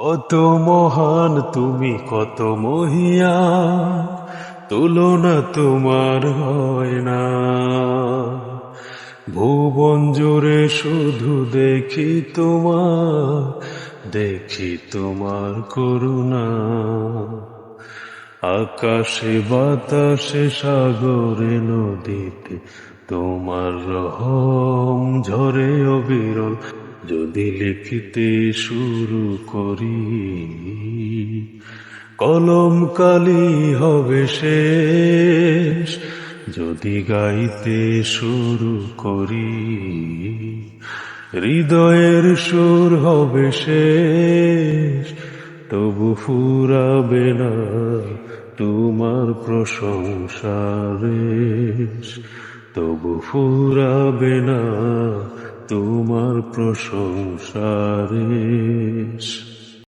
কত মহান তুমি, কত মহিয়ান, তুলনা তোমার হয় না। ভুবন জুড়ে শুধু দেখি তোমার করুণা। আকাশে বাতাসে সাগরে নদীতে তোমার রহম ঝরে অবিরল। যদি লিখতে শুরু করি, কলম কালি হবে শেষ। যদি গাইতে শুরু করি, হৃদয়ের সুর হবে শেষ। তবু ফুরাবে না তোমার প্রশংসারেশ। তবু ফুরাবে না তোমার প্রশংসারেশ।